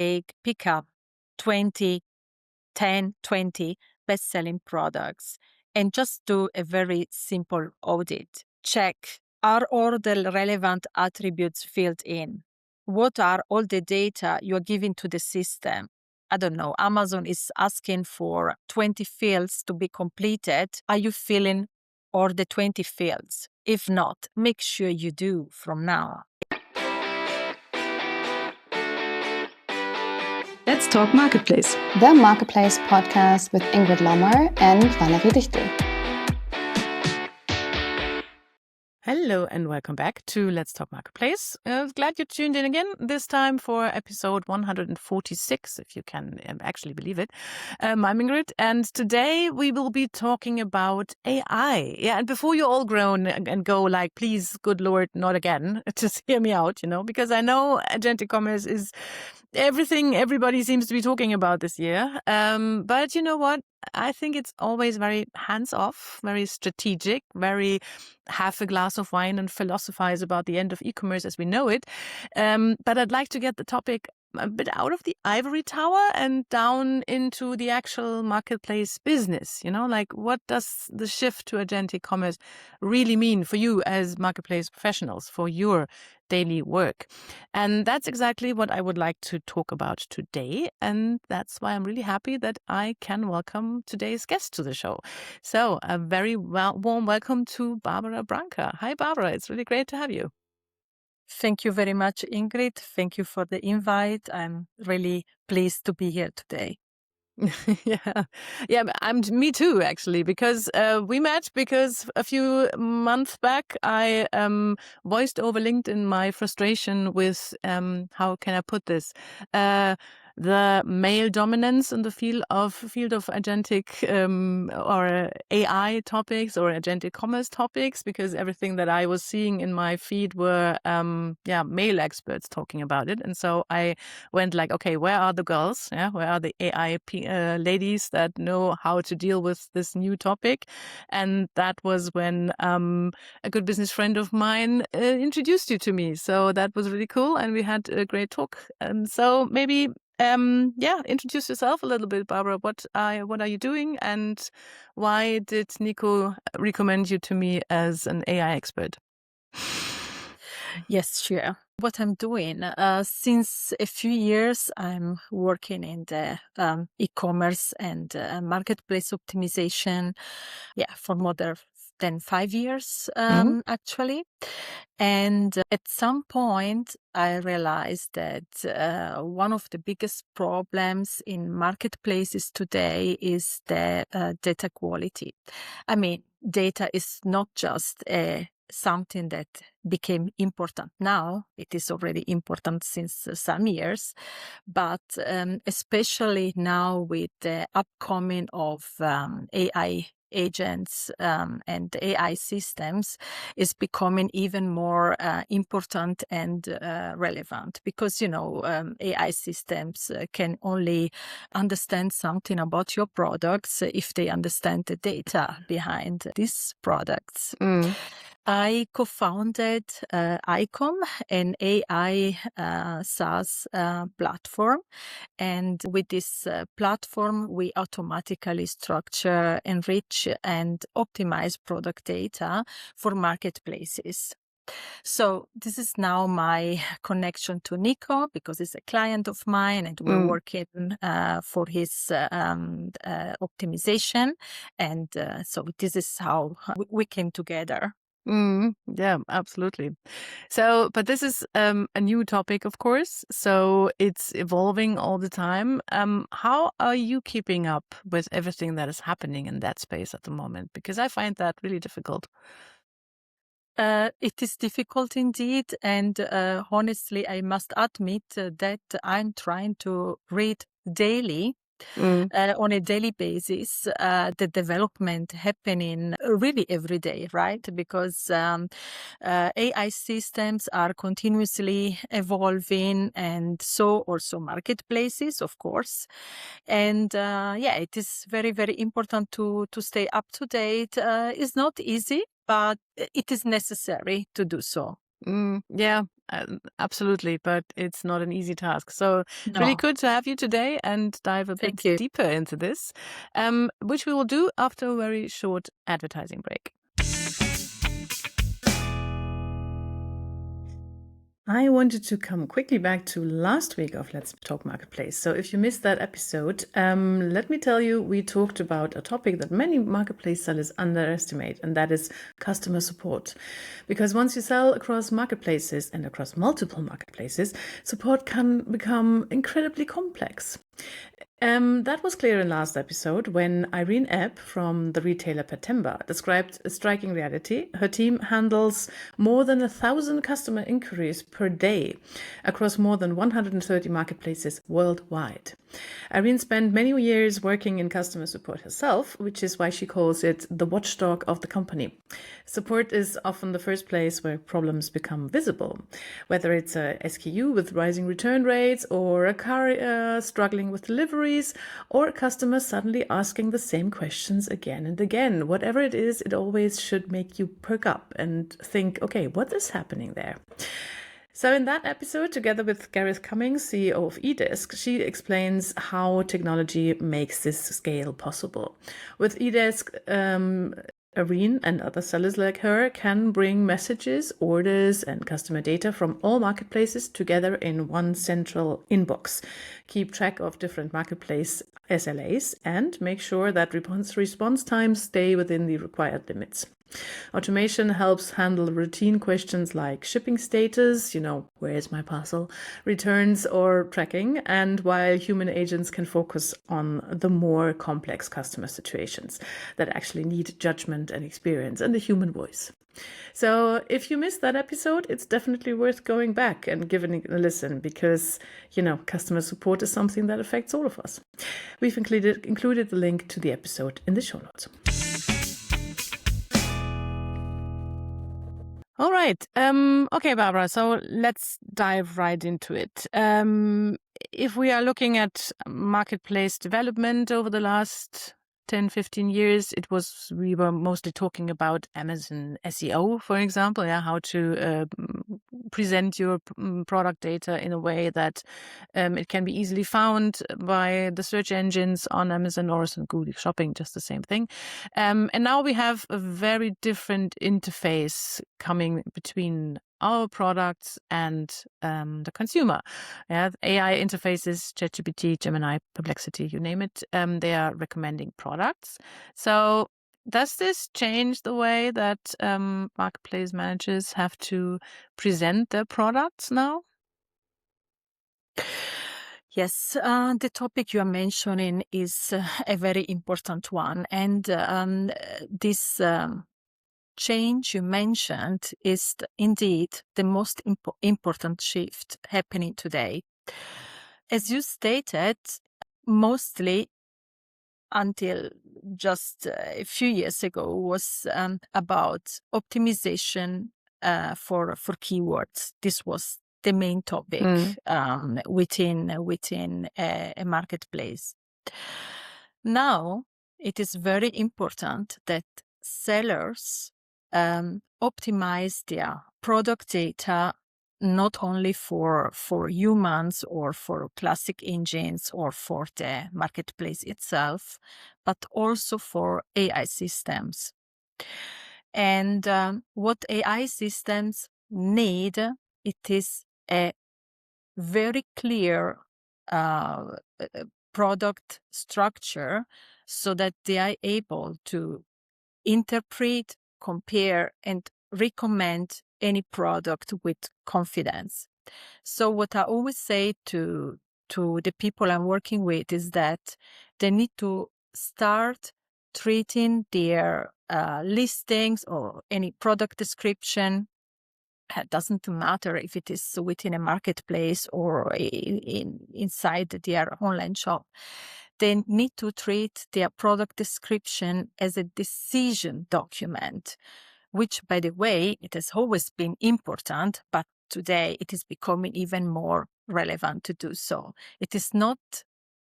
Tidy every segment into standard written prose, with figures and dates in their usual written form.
pick up 20, 10, 20 best-selling products and just do a very simple audit. Check, are all the relevant attributes filled in? What are all the data you're giving to the system? I don't know, Amazon is asking for 20 fields to be completed. Are you filling all the 20 fields? If not, make sure you do from now. Let's Talk Marketplace. The Marketplace podcast with Ingrid Lommer and Valerie Dichtel. Hello and welcome back to Let's Talk Marketplace. Glad you tuned in again, this time for episode 146, if you can actually believe it. I'm Ingrid, and today we will be talking about AI. Yeah, and before you all groan and go like, please, good Lord, not again, just hear me out, because I know agentic commerce is everything everybody seems to be talking about this year. But you know what? I think it's always very hands-off, very strategic, very have a glass of wine and philosophize about the end of e-commerce as we know it. But I'd like to get the topic a bit out of the ivory tower and down into the actual marketplace business. Like what does the shift to agentic commerce really mean for you as marketplace professionals, for your daily work? And that's exactly what I would like to talk about today. And that's why I'm really happy that I can welcome today's guest to the show. So a very warm welcome to Barbara Branca. Hi, Barbara. It's really great to have you. Thank you very much, Ingrid. Thank you for the invite. I'm really pleased to be here today. Yeah, me too, actually, because we met because a few months back I voiced over LinkedIn my frustration with how can I put this, the male dominance in the field of agentic or AI topics or agentic commerce topics, because everything that I was seeing in my feed were male experts talking about it, and so I went like, okay, where are the girls? Yeah, where are the AI ladies that know how to deal with this new topic? And that was when a good business friend of mine introduced you to me. So that was really cool, and we had a great talk. And so maybe introduce yourself a little bit, Barbara. What are you doing, and why did Nico recommend you to me as an AI expert? Yes, sure. What I'm doing since a few years, I'm working in the e-commerce and marketplace optimization. Yeah, for more than 5 years, actually. And at some point, I realized that one of the biggest problems in marketplaces today is the data quality. I mean, data is not just something that became important now. It is already important since some years, but especially now with the upcoming of AI agents and AI systems is becoming even more important and relevant, because AI systems can only understand something about your products if they understand the data behind these products. I co-founded ICOM, an AI SaaS platform. And with this platform, we automatically structure, enrich, and optimize product data for marketplaces. So this is now my connection to Nico, because he's a client of mine and we're working for his optimization. And so this is how we came together. Yeah, absolutely. So, but this is a new topic, of course, so it's evolving all the time. How are you keeping up with everything that is happening in that space at the moment? Because I find that really difficult. It is difficult indeed. And honestly, I must admit that I'm trying to read daily. On a daily basis, the development happening really every day, right? Because AI systems are continuously evolving, and so also marketplaces, of course. And it is very, very important to stay up to date. It's not easy, but it is necessary to do so. Yeah, absolutely. But it's not an easy task. So really No, good to have you today and dive a bit thank you. deeper into this, which we will do after a very short advertising break. I wanted to come quickly back to last week of Let's Talk Marketplace. So if you missed that episode, let me tell you, we talked about a topic that many marketplace sellers underestimate, and that is customer support. Because once you sell across marketplaces and across multiple marketplaces, support can become incredibly complex. That was clear in last episode when Irene Epp from the retailer Patemba described a striking reality. Her team handles more than 1,000 customer inquiries per day across more than 130 marketplaces worldwide. Irene spent many years working in customer support herself, which is why she calls it the watchdog of the company. Support is often the first place where problems become visible, whether it's a SKU with rising return rates or a car struggling with delivery, or a customer suddenly asking the same questions again and again. Whatever it is, it always should make you perk up and think, okay, what is happening there? So in that episode, together with Gareth Cummings, CEO of eDesk, she explains how technology makes this scale possible. With eDesk, Irene and other sellers like her can bring messages, orders, and customer data from all marketplaces together in one central inbox, keep track of different marketplace SLAs, and make sure that response times stay within the required limits. Automation helps handle routine questions like shipping status, where's my parcel, returns, or tracking, and while human agents can focus on the more complex customer situations that actually need judgment and experience and the human voice. So if you missed that episode, it's definitely worth going back and giving it a listen because, customer support is something that affects all of us. We've included the link to the episode in the show notes. All right. Okay, Barbara. So let's dive right into it. If we are looking at marketplace development over the last 10, 15 years, we were mostly talking about Amazon SEO, for example, how to present your product data in a way that it can be easily found by the search engines on Amazon or on Google Shopping, just the same thing. And now we have a very different interface coming between our products and the consumer. AI interfaces, ChatGPT, Gemini, Perplexity, you name it, they are recommending products. So does this change the way that marketplace managers have to present their products now? Yes, the topic you are mentioning is a very important one. And this change you mentioned is indeed the most important shift happening today. As you stated, mostly until just a few years ago was about optimization for keywords. This was the main topic within a marketplace. Now it is very important that sellers optimize their product data not only for humans or for classic engines or for the marketplace itself, but also for AI systems. And what AI systems need, it is a very clear product structure so that they are able to interpret, compare, and recommend any product with confidence. So what I always say to the people I'm working with is that they need to start treating their listings or any product description. It doesn't matter if it is within a marketplace or inside their online shop. They need to treat their product description as a decision document, which, by the way, it has always been important, but today it is becoming even more relevant to do so. It is not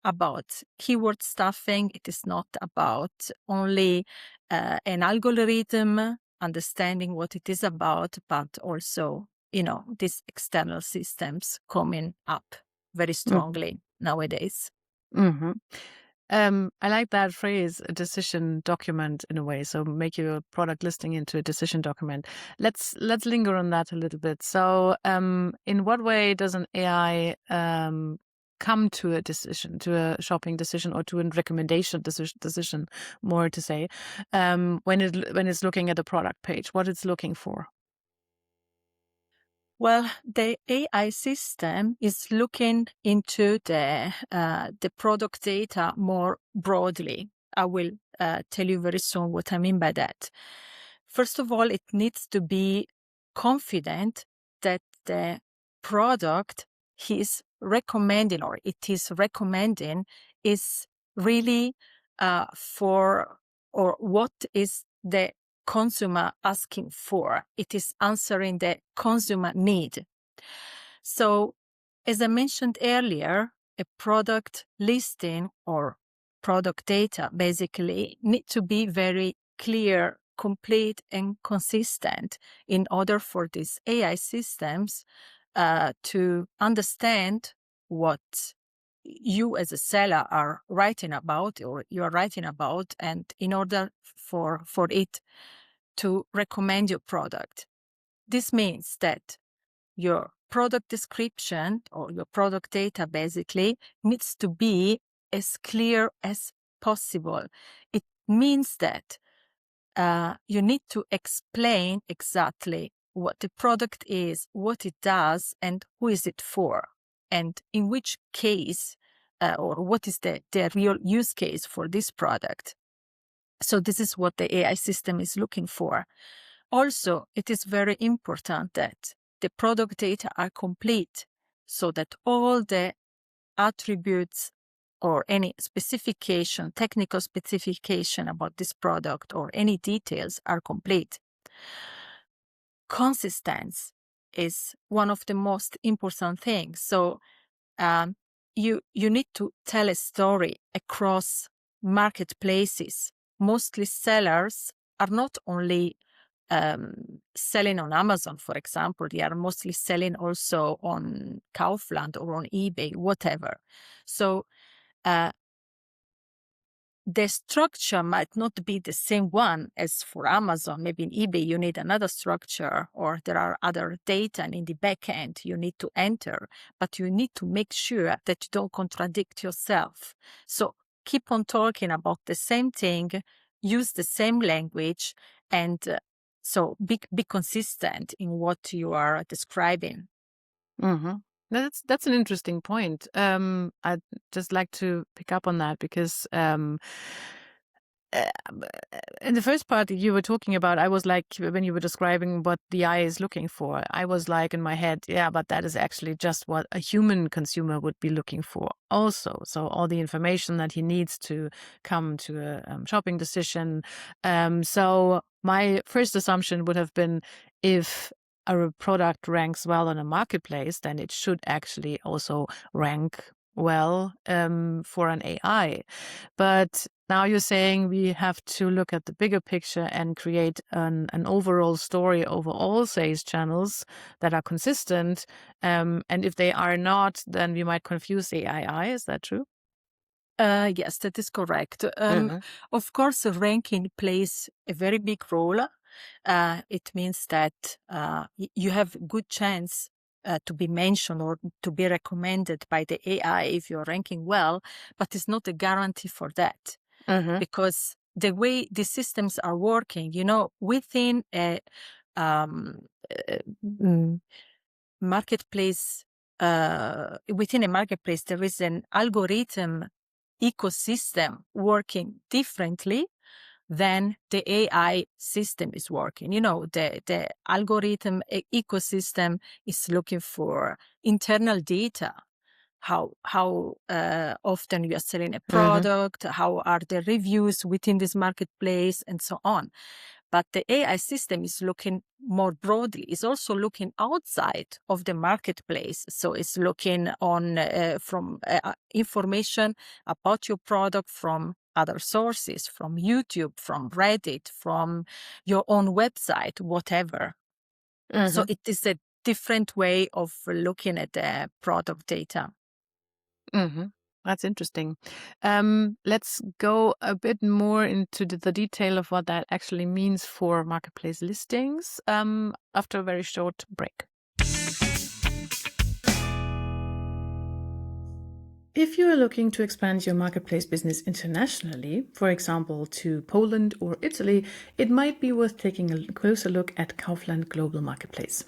about keyword stuffing. It is not about only an algorithm understanding what it is about, but also these external systems coming up very strongly nowadays. Mm-hmm. I like that phrase, a decision document, in a way. So make your product listing into a decision document. Let's linger on that a little bit. So, in what way does an AI come to a decision, to a shopping decision, or to a recommendation decision, more to say, when it's looking at a product page, what it's looking for? Well, the AI system is looking into the product data more broadly. I will tell you very soon what I mean by that. First of all, it needs to be confident that the product he's recommending or it is recommending is really for, or what is the consumer asking for. It is answering the consumer need. So, as I mentioned earlier, a product listing or product data basically need to be very clear, complete, and consistent in order for these AI systems to understand what you as a seller are writing about or you're writing about, and in order for it to recommend your product. This means that your product description or your product data basically needs to be as clear as possible. It means that you need to explain exactly what the product is, what it does, and who is it for, and in which case, or what is the real use case for this product. So this is what the AI system is looking for. Also, it is very important that the product data are complete so that all the attributes or any specification, technical specification about this product or any details are complete. Consistency is one of the most important things. So you need to tell a story across marketplaces. Mostly sellers are not only selling on Amazon, for example, they are mostly selling also on Kaufland or on eBay, whatever. So the structure might not be the same one as for Amazon. Maybe in eBay you need another structure, or there are other data in the back end you need to enter, but you need to make sure that you don't contradict yourself. So keep on talking about the same thing, use the same language, and so be consistent in what you are describing. Mm-hmm. That's an interesting point. I'd just like to pick up on that because in the first part you were talking about, I was like, when you were describing what the eye is looking for, I was like in my head, yeah, but that is actually just what a human consumer would be looking for also. So all the information that he needs to come to a shopping decision. So my first assumption would have been, if a product ranks well on a marketplace, then it should actually also rank well for an AI. But now you're saying we have to look at the bigger picture and create an overall story over all sales channels that are consistent. And if they are not, then we might confuse AI. Is that true? Yes, that is correct. Of course, ranking plays a very big role. It means that you have good chance to be mentioned or to be recommended by the AI if you're ranking well, but it's not a guarantee for that. Because the way the systems are working, within a marketplace, within a marketplace, there is an algorithm ecosystem working differently than the AI system is working. The algorithm ecosystem is looking for internal data. How often you are selling a product, how are the reviews within this marketplace, and so on. But the AI system is looking more broadly. It's also looking outside of the marketplace. So it's looking on from information about your product from other sources, from YouTube, from Reddit, from your own website, whatever. So it is a different way of looking at the product data. Mm-hmm. That's interesting. Let's go a bit more into the detail of what that actually means for marketplace listings after a very short break. If you are looking to expand your marketplace business internationally, for example, to Poland or Italy, it might be worth taking a closer look at Kaufland Global Marketplace.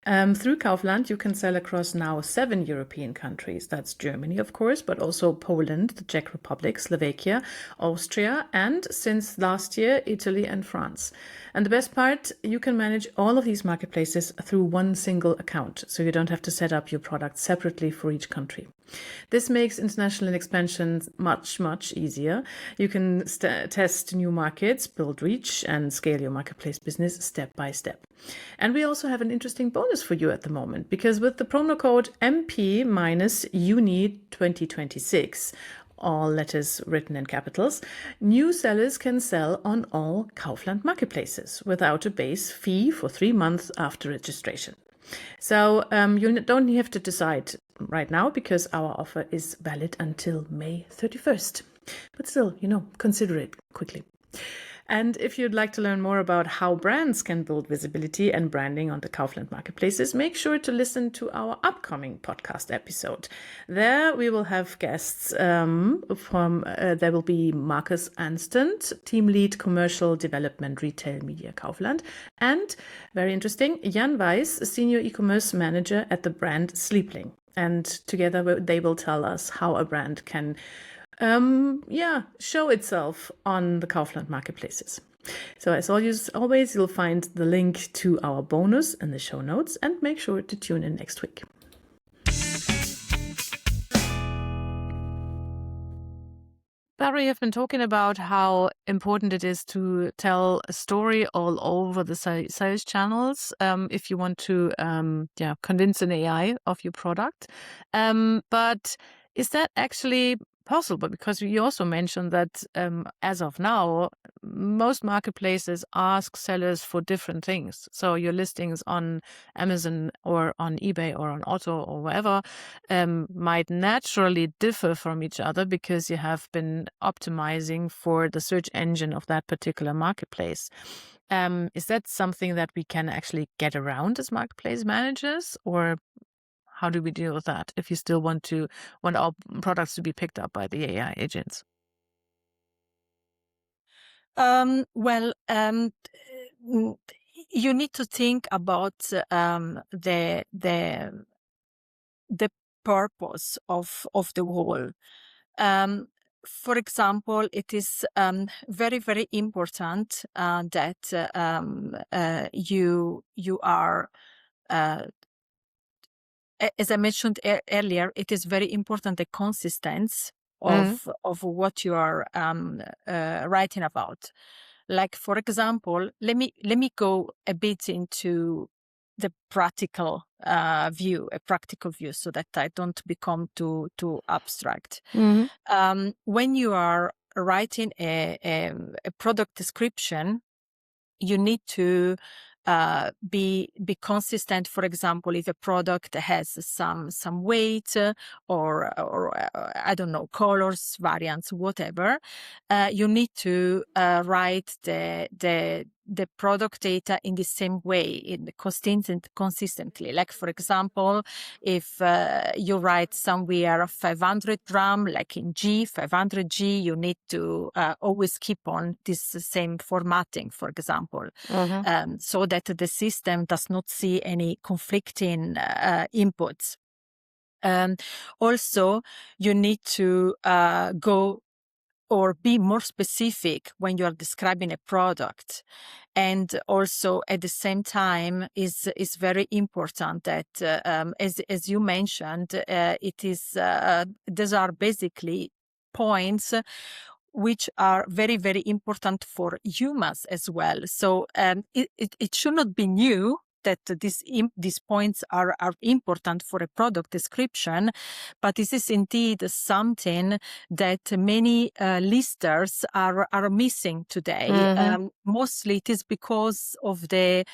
Through Kaufland, you can sell across now 7 European countries. That's Germany, of course, but also Poland, the Czech Republic, Slovakia, Austria, and since last year, Italy and France. And the best part, you can manage all of these marketplaces through one single account, so you don't have to set up your products separately for each country. This makes international expansion much, much easier. You can test new markets, build reach, and scale your marketplace business step by step. And we also have an interesting bonus for you at the moment, because with the promo code MP-UNI2026, all letters written in capitals, new sellers can sell on all Kaufland marketplaces without a base fee for 3 months after registration. So you don't have to decide right now, because our offer is valid until May 31st. But still, consider it quickly. And if you'd like to learn more about how brands can build visibility and branding on the Kaufland marketplaces, make sure to listen to our upcoming podcast episode. There we will have guests there will be Marcus Anstant, Team Lead Commercial Development Retail Media Kaufland, and, very interesting, Jan Weiss, Senior E-Commerce Manager at the brand Sleepling. And together they will tell us how a brand can show itself on the Kaufland marketplaces. So as always, you'll find the link to our bonus in the show notes, and make sure to tune in next week. Barbara, you've been talking about how important it is to tell a story all over the sales channels if you want to convince an AI of your product. But is that actually possible? Because you also mentioned that as of now, most marketplaces ask sellers for different things. So your listings on Amazon or on eBay or on Otto or wherever might naturally differ from each other, because you have been optimizing for the search engine of that particular marketplace. Is that something that we can actually get around as marketplace managers, or how do we deal with that if you still want our products to be picked up by the AI agents? You need to think about the purpose of the whole. For example, it is very, very important that you are. As I mentioned earlier, it is very important the consistency of what you are writing about. Like, for example, let me go a bit into the practical view, so that I don't become too abstract. When you are writing a product description, you need to be consistent. For example, if a product has some weight or I don't know, colors, variants, whatever, you need to write the product data in the same way, consistently. Like, for example, if you write somewhere 500 gram, like in G, 500G, you need to always keep on this same formatting, for example, so that the system does not see any conflicting inputs. Also, you need to go or be more specific when you are describing a product. And also, at the same time, is very important that, as you mentioned, it is these are basically points which are very, very important for humans as well. So it should not be new that these points are important for a product description, but this is indeed something that many listers are missing today. Mostly it is because of the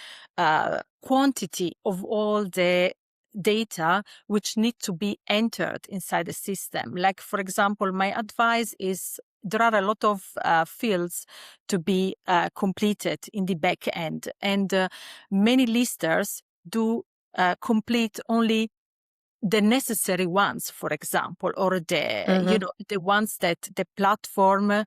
quantity of all the data which need to be entered inside the system. Like, for example, my advice is there are a lot of fields to be completed in the back end, and many listers do complete only the necessary ones, for example, or the the ones that the platform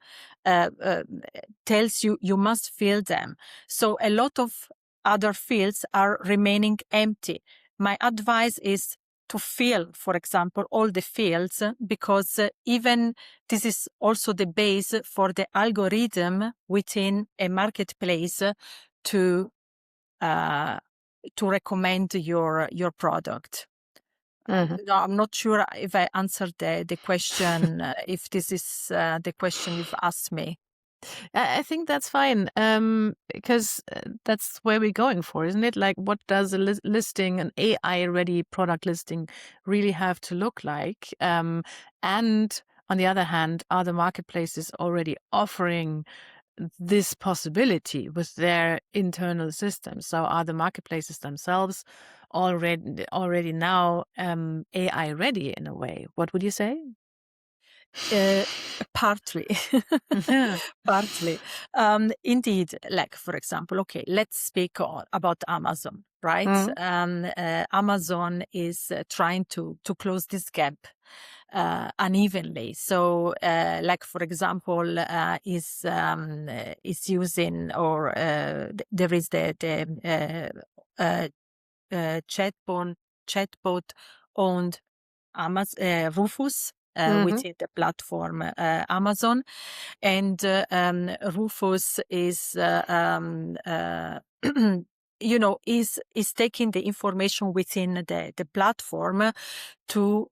tells you must fill them. So a lot of other fields are remaining empty. My advice is to fill, for example, all the fields, because even this is also the base for the algorithm within a marketplace to recommend your product. No, I'm not sure if I answered the question, if this is the question you've asked me. I think that's fine, because that's where we're going for, isn't it? Like, what does a listing, an AI-ready product listing, really have to look like? And on the other hand, are the marketplaces already offering this possibility with their internal systems? So are the marketplaces themselves already now AI ready in a way? What would you say? Partly. Partly. Indeed, like, for example, okay, let's speak about Amazon, right? Amazon is trying to close this gap unevenly. So, like, for example, is using, or there is the chatbot owned Rufus within the platform Amazon, and Rufus is is taking the information within the platform to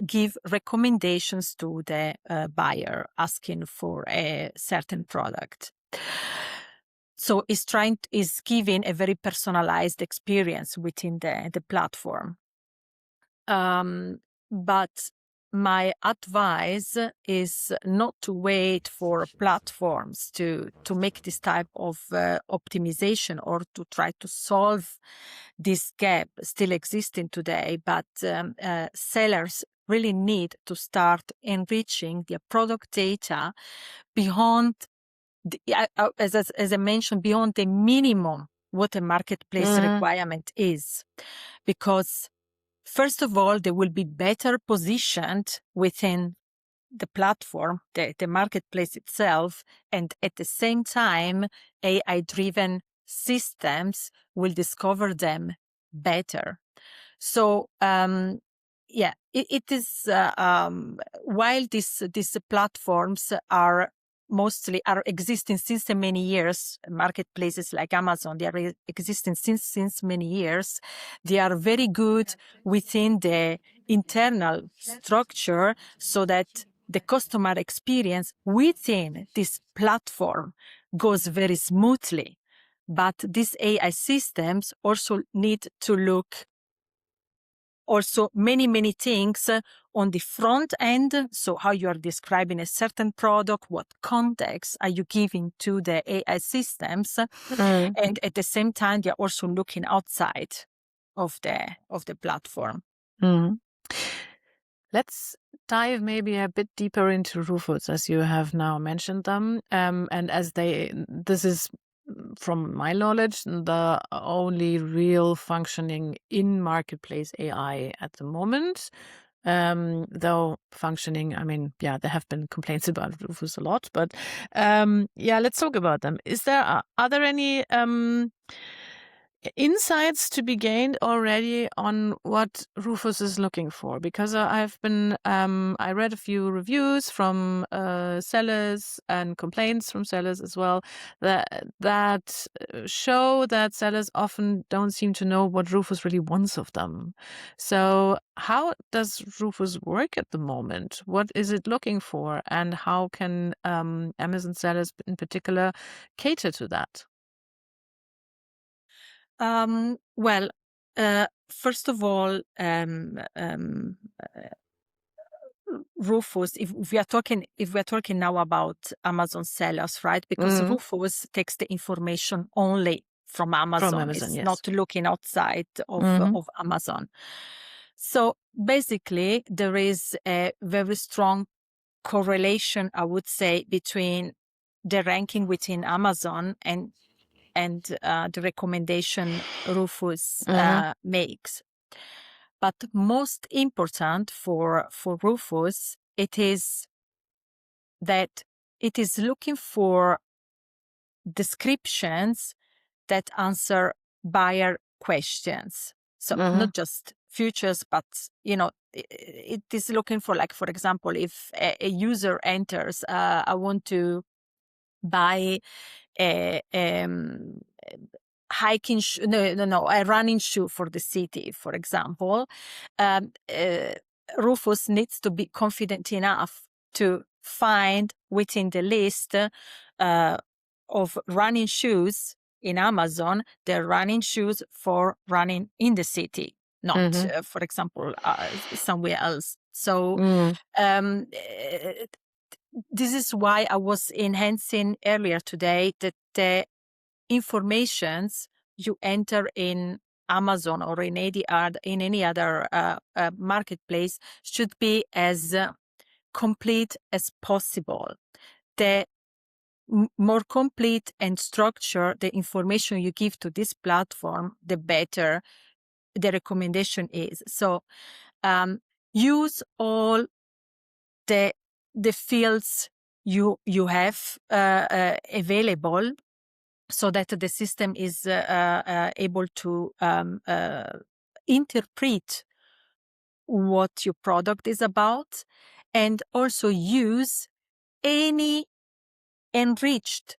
give recommendations to the buyer asking for a certain product. So is giving a very personalized experience within the platform. But my advice is not to wait for platforms to make this type of optimization or to try to solve this gap still existing today. But sellers really need to start enriching their product data beyond, as I mentioned, beyond the minimum what a marketplace requirement is, because first of all, they will be better positioned within the platform, the marketplace itself, and at the same time, AI-driven systems will discover them better. So, it is while these platforms are existing since many years. Marketplaces like Amazon, they are existing since many years. They are very good within the internal structure, so that the customer experience within this platform goes very smoothly. But these AI systems also need to look also many things on the front end. So how you are describing a certain product, what context are you giving to the AI systems, and at the same time they're also looking outside of the platform. Let's dive maybe a bit deeper into Rufus, as you have now mentioned them, and this is, from my knowledge, the only real functioning in marketplace AI at the moment. Though functioning, I mean, there have been complaints about Rufus a lot, but let's talk about them. Are there any insights to be gained already on what Rufus is looking for? Because I read a few reviews from sellers and complaints from sellers as well that show that sellers often don't seem to know what Rufus really wants of them. So how does Rufus work at the moment? What is it looking for, and how can Amazon sellers in particular cater to that? Well, first of all, Rufus, if we are talking now about Amazon sellers, right? Because Rufus takes the information only from Amazon. It's yes. not looking outside of Amazon. So basically, there is a very strong correlation, I would say, between the ranking within Amazon and the recommendation Rufus makes. But most important for Rufus, it is that it is looking for descriptions that answer buyer questions. So not just futures, but it is looking for, like, for example, if a user enters, I want to buy a hiking shoe, a running shoe for the city, for example. Rufus needs to be confident enough to find within the list of running shoes in Amazon the running shoes for running in the city, not, for example, somewhere else. So this is why I was enhancing earlier today that the informations you enter in Amazon or in any other marketplace should be as complete as possible. The more complete and structured the information you give to this platform, the better the recommendation is. So use all the fields you have available, so that the system is able to interpret what your product is about, and also use any enriched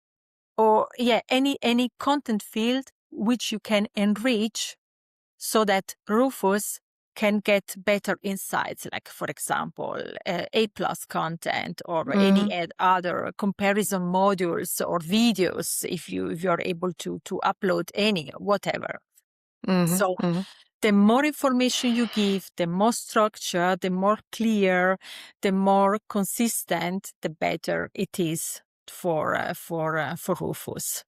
or any content field which you can enrich, so that Rufus can get better insights, like, for example, A+ content or any other comparison modules or videos, if you're able to upload any, whatever. So the more information you give, the more structure, the more clear, the more consistent, the better it is for Rufus.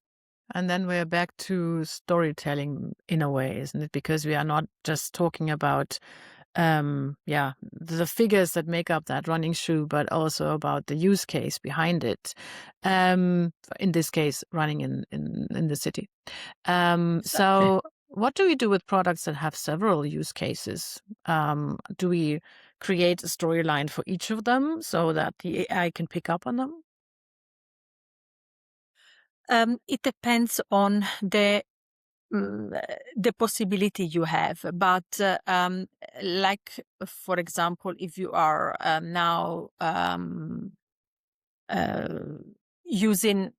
And then we're back to storytelling in a way, isn't it? Because we are not just talking about, the figures that make up that running shoe, but also about the use case behind it. In this case, running in the city. So what do we do with products that have several use cases? Do we create a storyline for each of them so that the AI can pick up on them? It depends on the possibility you have, but like, for example, if you are now using,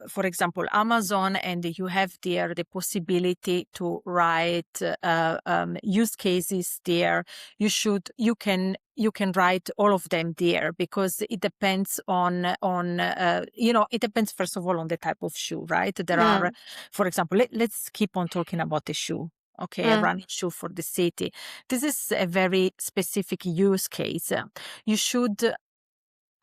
for example, Amazon, and you have there the possibility to write use cases there, you can write all of them there, because it depends on it depends, first of all, on the type of shoe, right? There are, for example, let's keep on talking about the shoe. Okay, a running shoe for the city. This is a very specific use case. You should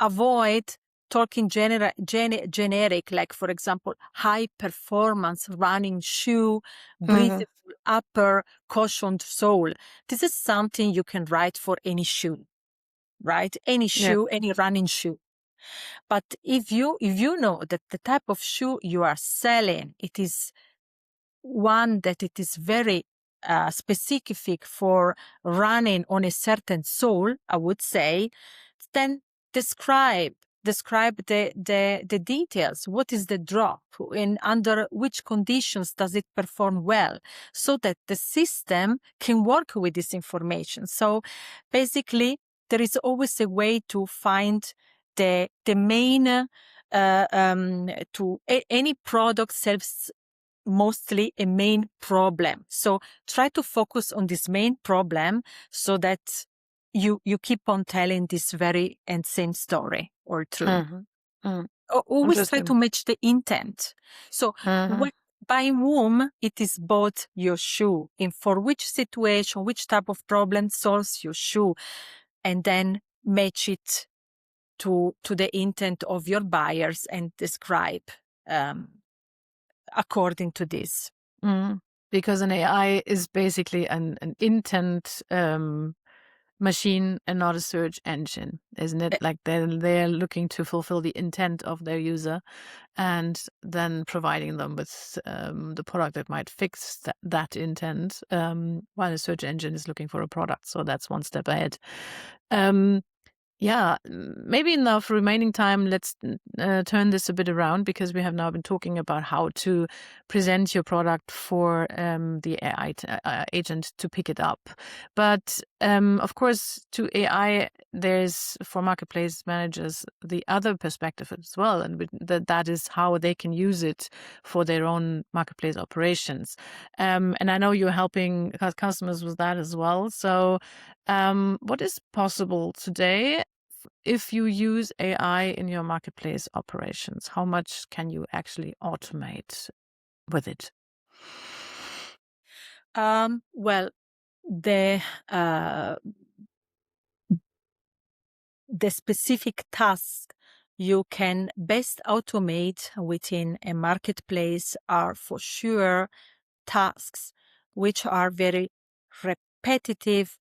avoid talking generic, like, for example, high performance running shoe, breathable upper, cushioned sole. This is something you can write for any shoe, right? Any shoe, any running shoe. But if you know that the type of shoe you are selling, it is one that it is very specific for running on a certain sole, I would say, then describe the details. What is the drop, and under which conditions does it perform well, so that the system can work with this information. So basically, there is always a way to find the main any product serves mostly a main problem. So try to focus on this main problem, so that you keep on telling this very and same story or truth. Always try to match the intent. So by whom it is bought your shoe, and for which situation, which type of problem solves your shoe, and then match it to the intent of your buyers and describe according to this. Because an AI is basically an intent machine and not a search engine, isn't it? Like they're looking to fulfill the intent of their user, and then providing them with the product that might fix that intent, while a search engine is looking for a product. So that's one step ahead. Yeah, maybe in the remaining time, let's turn this a bit around, because we have now been talking about how to present your product for the AI agent to pick it up. But of course, to AI, there's, for marketplace managers, the other perspective as well, and that is how they can use it for their own marketplace operations. And I know you're helping customers with that as well. So what is possible today if you use AI in your marketplace operations? How much can you actually automate with it? Well, the specific task you can best automate within a marketplace are for sure tasks which are very repetitive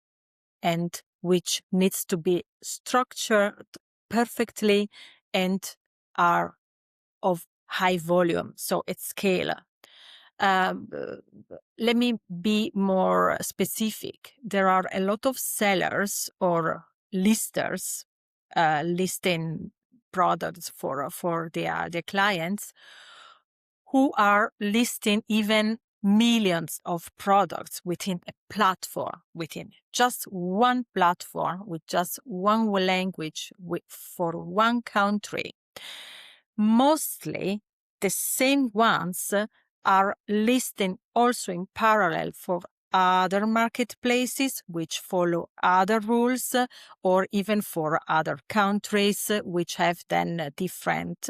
and which needs to be structured perfectly and are of high volume, so at scale. Let me be more specific. There are a lot of sellers or listers listing products for their clients who are listing even millions of products within a platform, within just one platform, with just one language, for one country. Mostly the same ones are listing also in parallel for other marketplaces which follow other rules, or even for other countries which have then different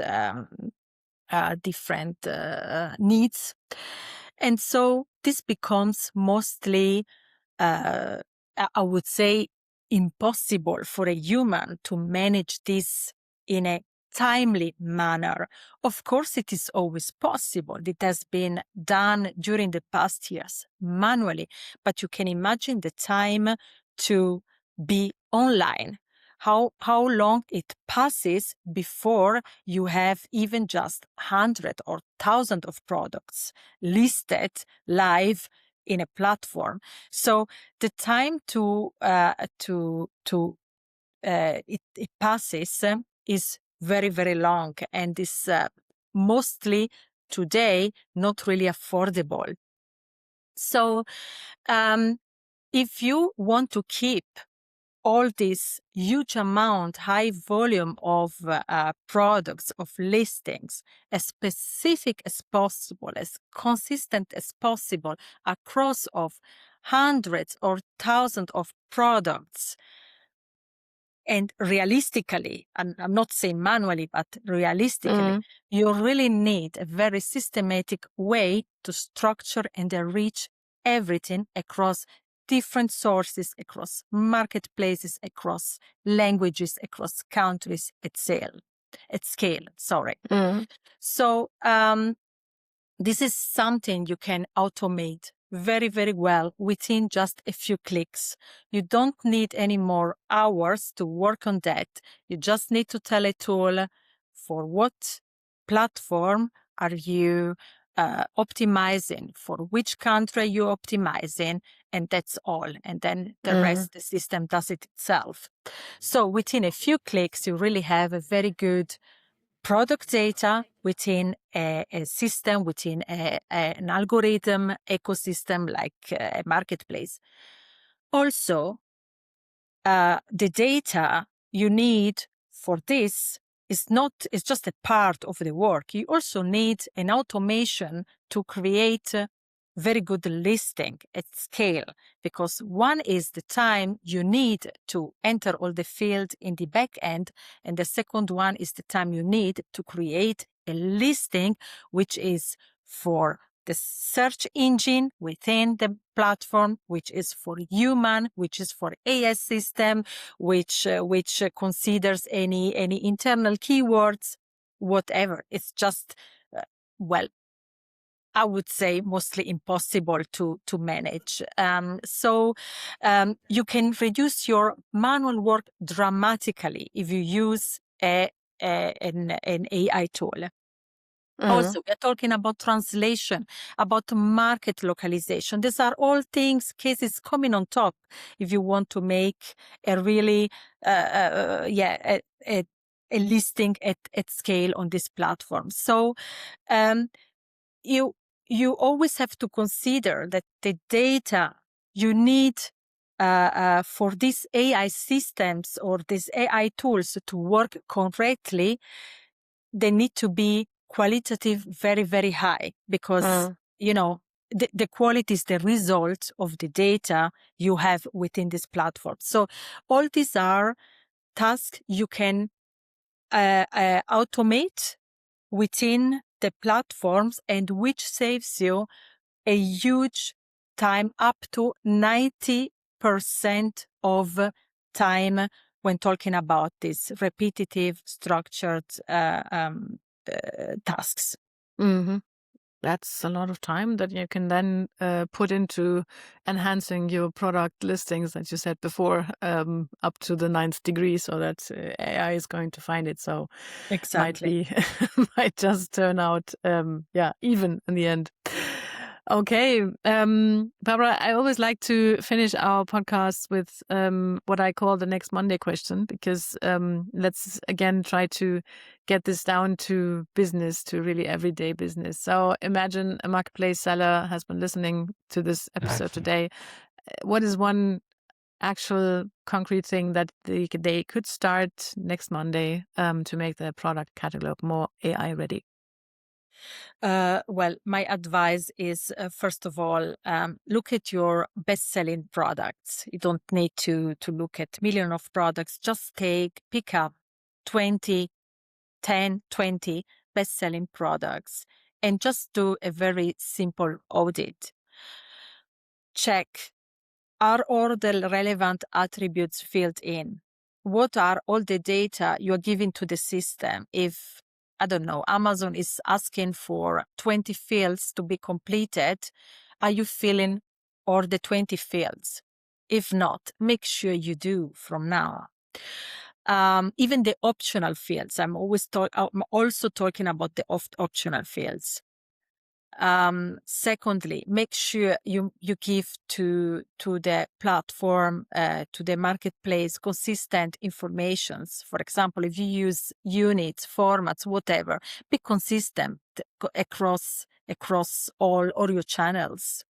needs. And so this becomes mostly, I would say, impossible for a human to manage this in a timely manner. Of course, it is always possible. It has been done during the past years manually, but you can imagine the time to be online. How long it passes before you have even just 100 or 1,000 of products listed live in a platform. So the time it passes is very, very long, and is mostly today not really affordable. So if you want to keep all this huge amount, high volume of products, of listings, as specific as possible, as consistent as possible across of hundreds or thousands of products, and realistically, and I'm not saying manually, but realistically, you really need a very systematic way to structure and enrich everything across different sources, across marketplaces, across languages, across countries, at scale. So this is something you can automate very, very well within just a few clicks. You don't need any more hours to work on that. You just need to tell a tool for what platform are you optimizing, for which country you're optimizing, and that's all. And then the rest, the system does it itself. So within a few clicks, you really have a very good product data within a system, within an algorithm ecosystem like a marketplace. Also, the data you need for this is just a part of the work. You also need an automation to create very good listing at scale, because one is the time you need to enter all the field in the back end, and the second one is the time you need to create a listing which is for the search engine within the platform, which is for human, which is for AI system, which considers any internal keywords, whatever. It's just, well, I would say mostly impossible to manage. So you can reduce your manual work dramatically if you use an AI tool. Also, we're talking about translation, about market localization. These are all things, cases coming on top if you want to make a really, a listing at scale on this platform. So you always have to consider that the data you need for these AI systems or these AI tools to work correctly, they need to be qualitative very, very high because, the quality is the result of the data you have within this platform. So all these are tasks you can automate within the platforms and which saves you a huge time, up to 90% of time when talking about these repetitive, structured tasks. That's a lot of time that you can then put into enhancing your product listings, as you said before, up to the 9th degree, so that AI is going to find it. So Exactly. might just turn out, even in the end. Okay, Barbara, I always like to finish our podcast with what I call the next Monday question, because let's again try to get this down to business, to really everyday business. So imagine a marketplace seller has been listening to this episode today. What is one actual concrete thing that they could start next Monday to make their product catalog more AI ready? Well, my advice is, first of all, look at your best-selling products. You don't need to look at millions of products. Just pick up 10, 20 best-selling products and just do a very simple audit. Check, are all the relevant attributes filled in? What are all the data you're giving to the system? If, I don't know, Amazon is asking for 20 fields to be completed, are you filling all the 20 fields? If not, make sure you do from now. Even the optional fields, I'm also talking about the optional fields. Secondly, make sure you give to the platform, to the marketplace, consistent informations. For example, if you use units, formats, whatever, be consistent across all your channels.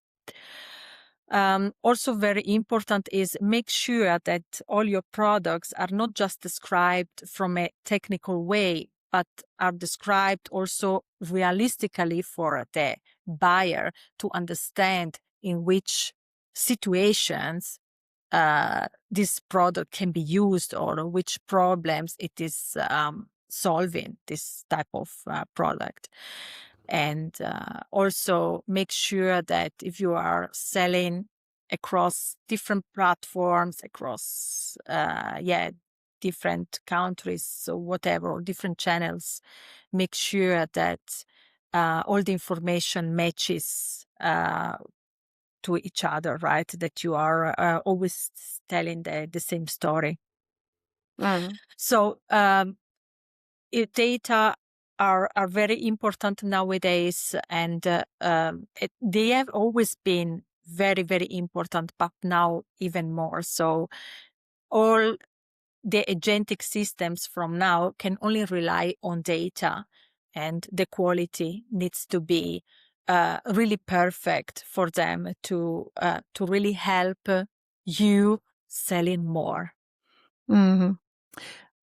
Also very important is make sure that all your products are not just described from a technical way, but are described also realistically for the buyer to understand in which situations this product can be used or which problems it is solving, this type of product. And also make sure that if you are selling across different platforms, across different countries or whatever, or different channels, make sure that all the information matches to each other, right? That you are always telling the same story. So data are very important nowadays, and they have always been very, very important, but now even more. So all the agentic systems from now can only rely on data, and the quality needs to be really perfect for them to really help you selling more.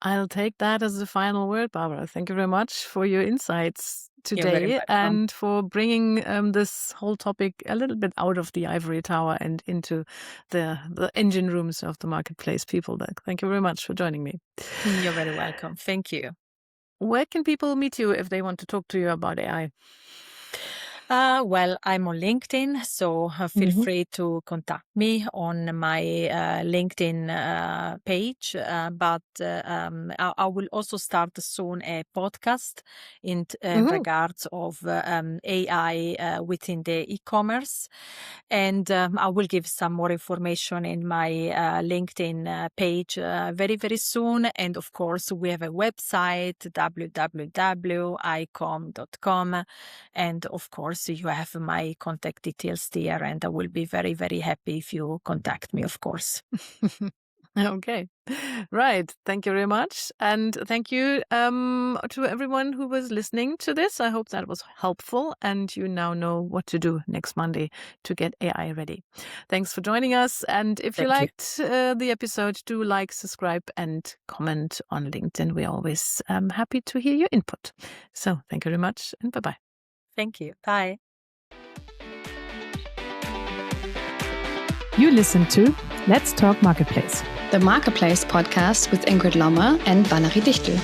I'll take that as the final word, Barbara. Thank you very much for your insights You're very today welcome. and for bringing this whole topic a little bit out of the ivory tower and into the engine rooms of the marketplace people. Thank you very much for joining me. You're very welcome. Thank you. Where can people meet you if they want to talk to you about AI? Well, I'm on LinkedIn, so feel free to contact me on my LinkedIn page. But I will also start soon a podcast in regards of AI within the e-commerce, and I will give some more information in my LinkedIn page very, very soon. And of course, we have a website, www.icom.com. And of course, you have my contact details there, and I will be very, very happy if you contact me, of course. Okay. Right. Thank you very much. And thank you to everyone who was listening to this. I hope that was helpful and you now know what to do next Monday to get AI ready. Thanks for joining us. And if you liked the episode, do like, subscribe, and comment on LinkedIn. We're always happy to hear your input. So thank you very much and bye-bye. Thank you. Bye. You listen to Let's Talk Marketplace, the Marketplace podcast with Ingrid Lommer and Valerie Dichtel.